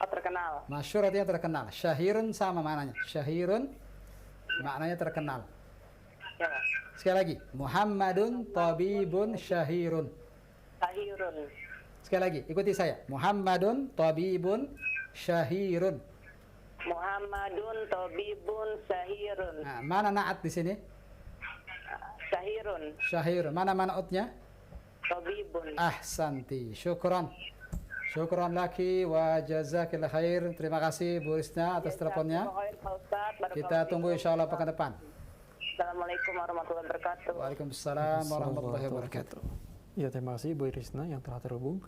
Terkenal. Masyhur artinya terkenal. Syahirun sama maknanya. Syahirun maknanya terkenal. Ya. Sekali lagi. Muhammadun tabibun syahirun. Sahirun. Sekali lagi. Ikuti saya. Muhammadun tabibun syahirun. Muhammadun tabibun sahirun. Nah, mana na'at di sini? Sahirun. Syahirun. Mana man'utnya? Tabibun. Ahsanti. Syukran. Syukran laki wa jazakillah khair. Terima kasih Bu Risna atas teleponnya. Kita tunggu insya Allah pekan depan. Assalamualaikum warahmatullahi wabarakatuh. Waalaikumsalam warahmatullahi wabarakatuh. Ya, terima kasih Bu Risna yang telah terhubung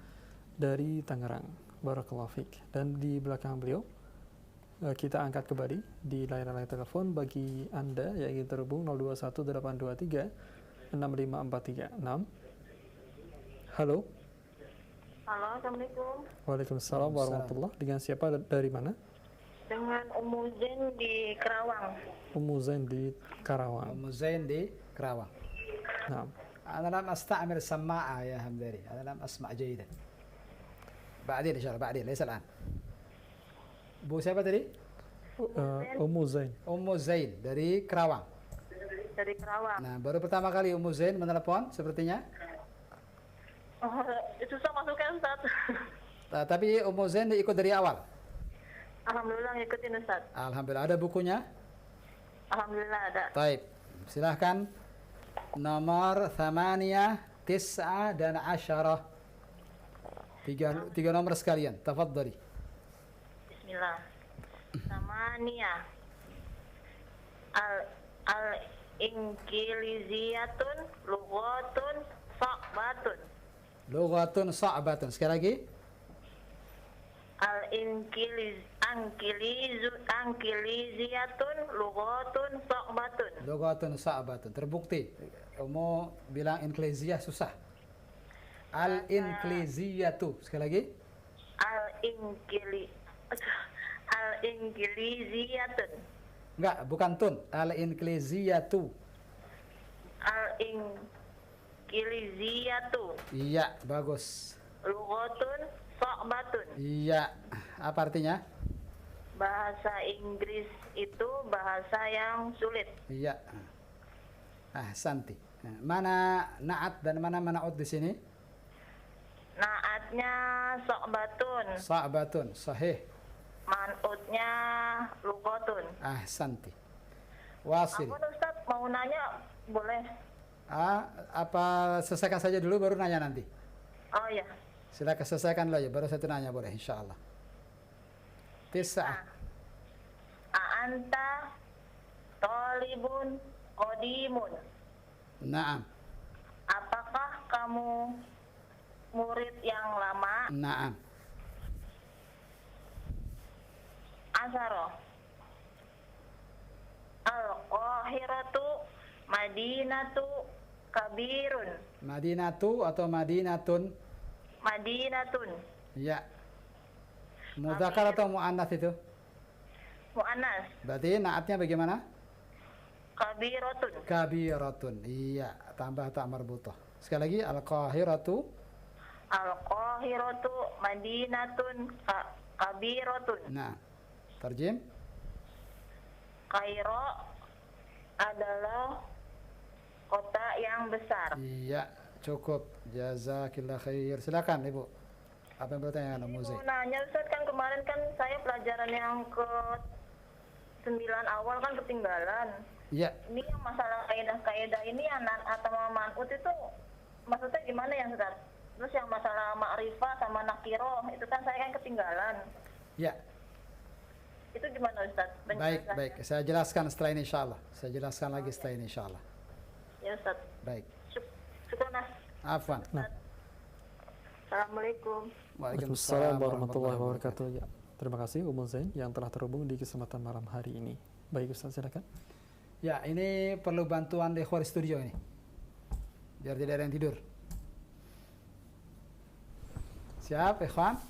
dari Tangerang. Barakallahu fiik. Dan di belakang beliau kita angkat kembali di layar telepon bagi Anda yang ingin terhubung 021823 65436. Halo. Halo, Assalamualaikum. Waalaikumsalam warahmatullahi. Dengan siapa dari mana? Dengan Ummu Zain di Kerawang. Ummu Zain di Karawang. Ummu Zain di Kerawang. Nah, أنا لم أستعمل السماعة يا همداني، أنا لم أسمع جيدا. بعدين إن شاء الله، بعدين ليس الآن. Bu siapa tadi? Ummu Zain. Ummu Zain dari Kerawang. Dari Kerawang. Nah, baru pertama kali Ummu Zain menelepon sepertinya. Susah masuknya Ustaz. Tapi Ummu Zain ikut dari awal. Alhamdulillah ngikutin Ustaz. Alhamdulillah. Ada bukunya? Alhamdulillah ada. Baik. Silahkan. Nomor 8, 9 dan 10. Tiga nomor sekalian. Tafadhali. Bismillah. Samania. Al-Inggiliziyatun lughatun sa'batun. Lughatun sa'batun. Sekali lagi. Al-Inggiliziyatun lughatun sa'batun. Lughatun sa'batun. Terbukti. Kamu bilang Ingliziyah susah. Al-Ingliziyatu. Sekali lagi. Al-Inggiliziyatun. Enggak, bukan tun. Al-Ingliziyatu. Al-Inggiliziyatu. Iya, bagus. Lughatun sa'batun. Iya. Apa artinya? Bahasa Inggris itu bahasa yang sulit. Iya. Santi. Mana na'at dan mana mana'ud di sini? Naatnya sa'batun. Sa'batun, sahih. Man'utnya lughatun. Santi. Wasil. Ampun Ustaz, mau nanya boleh? Apa selesaikan saja dulu baru nanya nanti. Oh ya. Silakan selesaikan dulu aja, baru satu nanya boleh insyaallah. 9. A'anta talibun qadimun. Naam. Apakah kamu murid yang lama? Naam. Asaro. Al-Qahiratu Madinatu Kabirun. Madinatu atau Madinatun? Madinatun. Ya. Mudzakar atau muannats itu? mu'annas. Berarti naatnya bagaimana? Kabiratun. Kabiratun. Iya, tambah ta marbutah. Sekali lagi al-qahiratu. Al-Qahiratu madinatun kabiratun. Nah, terjem. Kairo adalah kota yang besar. Iya, cukup. Jazakillah khair. Silakan Ibu. Apa yang bertanya Anda Muzi? Mau nanya Ustaz, kan kemarin kan saya pelajaran yang ke 9 awal kan ketinggalan. Iya. Ini yang masalah kaidah-kaidah ini yang atau man'ut itu maksudnya gimana ya Ustaz? Terus yang masalah ma'rifah sama nakiro itu kan saya kan ketinggalan. Ya. Itu gimana Ustaz? Baik, baik. Saya jelaskan setelah ini insyaallah. Saya jelaskan lagi setelah ini insyaallah. Ya Ustaz. Baik. Syukran. Afwan. Nah. Assalamualaikum. Waalaikumsalam warahmatullahi wabarakatuh. Ya, terima kasih Umul Zain yang telah terhubung di kesempatan malam hari ini. Baik Ustaz, silakan. Ya, ini perlu bantuan di Ikhwan Studio ini. Biar tidak ada yang tidur. Siap, Ikhwan?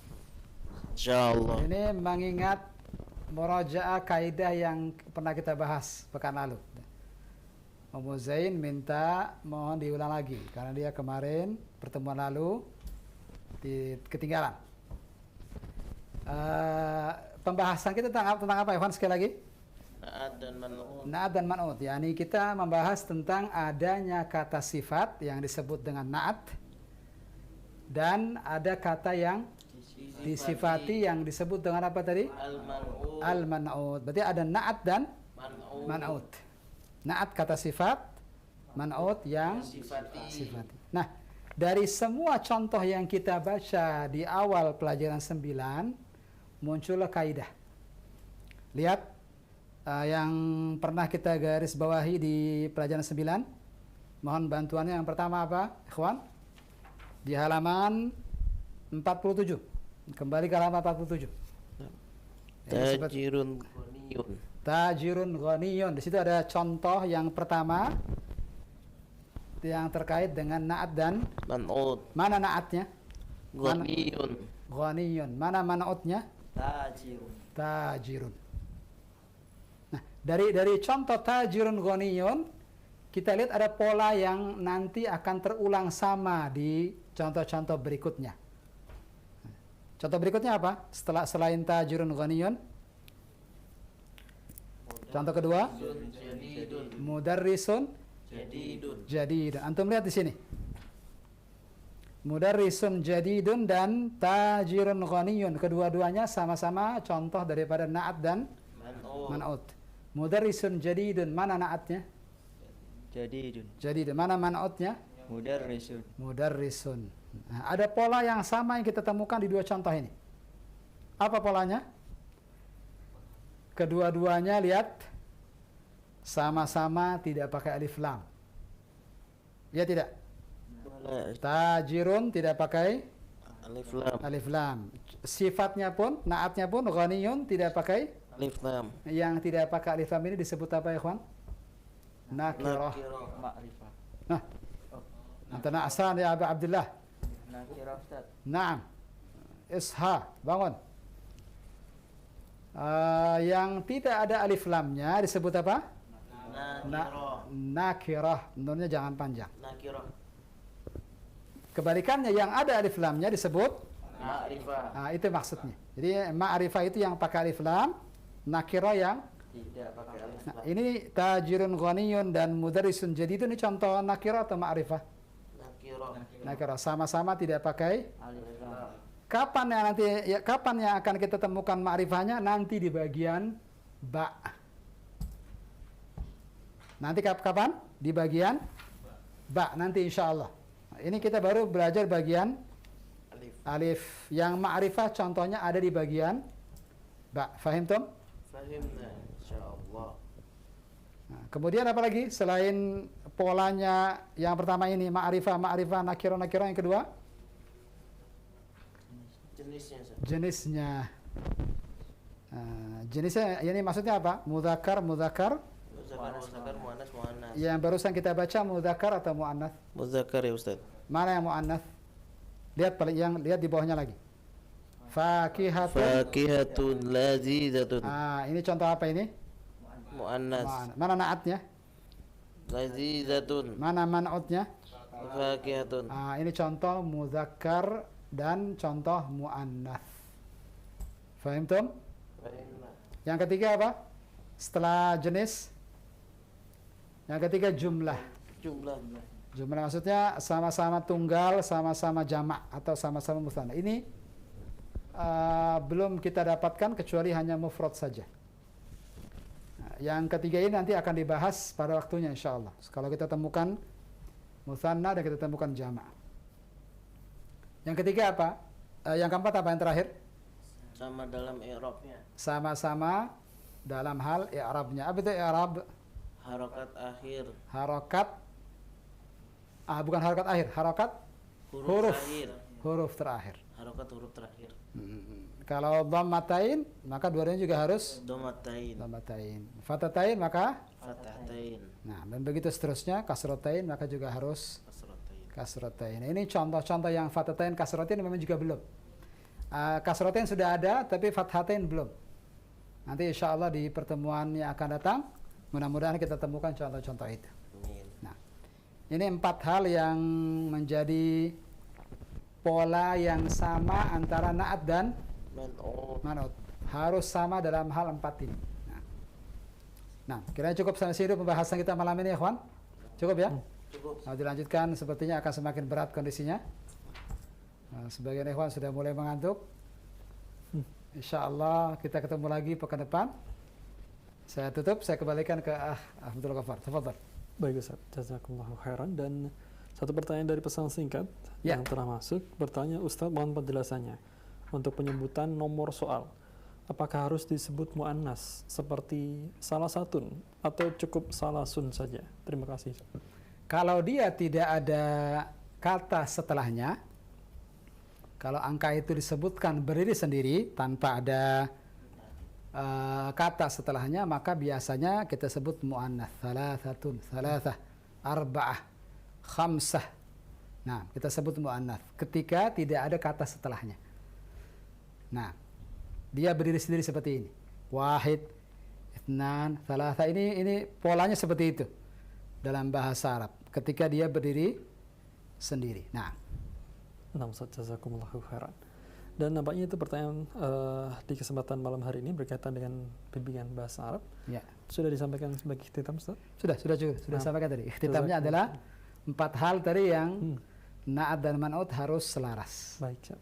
Insyaallah. Ini mengingat murajaah kaidah yang pernah kita bahas pekan lalu. Umul Zain minta mohon diulang lagi karena dia kemarin pertemuan lalu ketinggalan. Pembahasan kita tentang apa Ikhwan sekali lagi? Naat dan man'ut. Naat dan man'ut, yakni kita membahas tentang adanya kata sifat yang disebut dengan naat dan ada kata yang disifati yang disebut dengan apa tadi? Al-man'ut. Al-man'ut. Berarti ada naat dan man'ut. Naat kata sifat, man'ut yang sifati. Nah, dari semua contoh yang kita baca di awal pelajaran 9 muncullah kaidah. Lihat yang pernah kita garis bawahi di pelajaran 9. Mohon bantuannya. Yang pertama apa, ikhwan? Di halaman 47. Kembali ke halaman 47. Tajirun ghaniyun. Tajirun ghaniyun. Di situ ada contoh yang pertama yang terkait dengan naat dan Man'ut. mana naatnya? Ghaniyun. Ghaniyun. Mana man'utnya? Tajirun. Tajirun. Nah, dari contoh tajirun ghaniyun kita lihat ada pola yang nanti akan terulang sama di contoh-contoh berikutnya. Contoh berikutnya apa? Selain tajirun ghaniyun. Contoh kedua, mudarrisun jadidun. Antum lihat di sini. Mudarrisun jadidun dan tajirun ghaniyun. Kedua-duanya sama-sama contoh daripada naat dan man'ut. Mudarrisun jadidun, mana naatnya? Jadidun. Mana man'utnya? Mudarrisun. Nah, ada pola yang sama yang kita temukan di dua contoh ini. Apa polanya? Kedua-duanya lihat sama-sama tidak pakai alif lam. Ya tidak? Tajirun tidak pakai alif lam. Sifatnya pun, naatnya pun ghaniyun tidak pakai Alif lam. Yang tidak pakai alif lam ini disebut apa ya, ikhwan? Nakirah. Ma'rifah. Nah. Antara asal ya Abu Abdullah. Nakirah Ustaz. Naam. Isha, bangun. Yang tidak ada alif lamnya disebut apa? Nakirah. Nunnya jangan panjang. Nakirah. Kebalikannya yang ada alif lamnya disebut Ma'rifah. nah, itu maksudnya. Jadi ma'rifah itu yang pakai alif lam, nakirah yang Tidak pakai alif lam. nah, ini tajirun ghaniyun dan mudarrisun jadidun ini contoh nakirah atau ma'rifah? Nakirah. Sama-sama tidak pakai Alif lam. Kapan yang akan kita temukan ma'rifahnya? Nanti di bagian ba. Nanti kapan? Di bagian ba nanti insyaallah. Ini kita baru belajar bagian alif. Yang ma'rifah contohnya ada di bagian ba. Fahim tum? Fahimna insyaallah. Nah, kemudian apa lagi selain polanya yang pertama ini ma'rifah, nakirah yang kedua? Jenisnya. Jenisnya ini maksudnya apa? Mudzakkar, Muzakkar, muannas, muannas. Yang barusan kita baca mudzakkar atau muannats? Muzakkar ya Ustaz. Mana yang muannats? Lihat di bawahnya lagi. Fakihatun lazidatun. Ini contoh apa ini? Muannas. Mana naatnya? Lazidatun. Mana man'utnya? Fakihatun. Ini contoh muzakkar dan contoh muannats. Fahimtum? Yang ketiga apa? Setelah jenis. Yang ketiga jumlah. Jumlah maksudnya sama-sama tunggal, sama-sama jamak atau sama-sama mutsanna. Ini belum kita dapatkan kecuali hanya mufrad saja. Nah, yang ketiga ini nanti akan dibahas pada waktunya insyaallah. Kalau kita temukan mutsanna dan kita temukan jamak. Yang ketiga apa? Yang keempat apa yang terakhir? Sama dalam i'rabnya. Sama-sama dalam hal i'rabnya. Apa itu i'rab? Harokat akhir. Harokat bukan harokat akhir, harokat huruf akhir. huruf terakhir. Harokat huruf terakhir. Kalau dhammatain maka dua-duanya juga harus Domatain. dhammatain. Fatatain maka Fatatain. nah, dan begitu seterusnya. Kasrotain maka juga harus Kasratain. kasrotain. Nah, ini contoh-contoh yang fatatain kasrotain memang juga belum. Kasrotain sudah ada tapi fathatain belum. Nanti insya Allah di pertemuan yang akan datang mudah-mudahan kita temukan contoh-contoh itu. Amin. Nah, ini 4 hal yang menjadi pola yang sama antara naat dan man'ut. Harus sama dalam hal 4 ini. Nah, kiranya cukup sampai sini pembahasan kita malam ini ya, kawan. Cukup ya? Cukup. Nah, dilanjutkan sepertinya akan semakin berat kondisinya. Sebagian ikhwan sudah mulai mengantuk. Insya Allah kita ketemu lagi pekan depan. Saya tutup, saya kembalikan ke Abdul Ghaffar. Tafadhal. Baik Ustaz, jazakumullahu khairan. Dan satu pertanyaan dari pesan singkat Ya. yang telah masuk. Bertanya, Ustaz mohon penjelasannya untuk penyebutan nomor soal. Apakah harus disebut mu'annas seperti salah satun atau cukup salasun saja? Terima kasih. Kalau dia tidak ada kata setelahnya, kalau angka itu disebutkan berdiri sendiri tanpa ada kata setelahnya, maka biasanya kita sebut mu'annas. Salasatun, salasah, arba'ah, khamsah. Nah, kita sebut mu'annas ketika tidak ada kata setelahnya. Nah, dia berdiri sendiri seperti ini. Wahid, itsnan, salasah. Ini polanya seperti itu dalam bahasa Arab. Ketika dia berdiri sendiri. Nah, Ustaz, jazakumullahu khairan. Dan nampaknya itu pertanyaan di kesempatan malam hari ini berkaitan dengan bimbingan bahasa Arab. ya. Sudah disampaikan sebagai ikhtitam, Ustaz? Sudah cukup. Sudah Nah, sampaikan tadi. Ikhtitamnya jazakumullah. adalah 4 hal tadi yang naat dan man'ut harus selaras. Baik, Ustaz.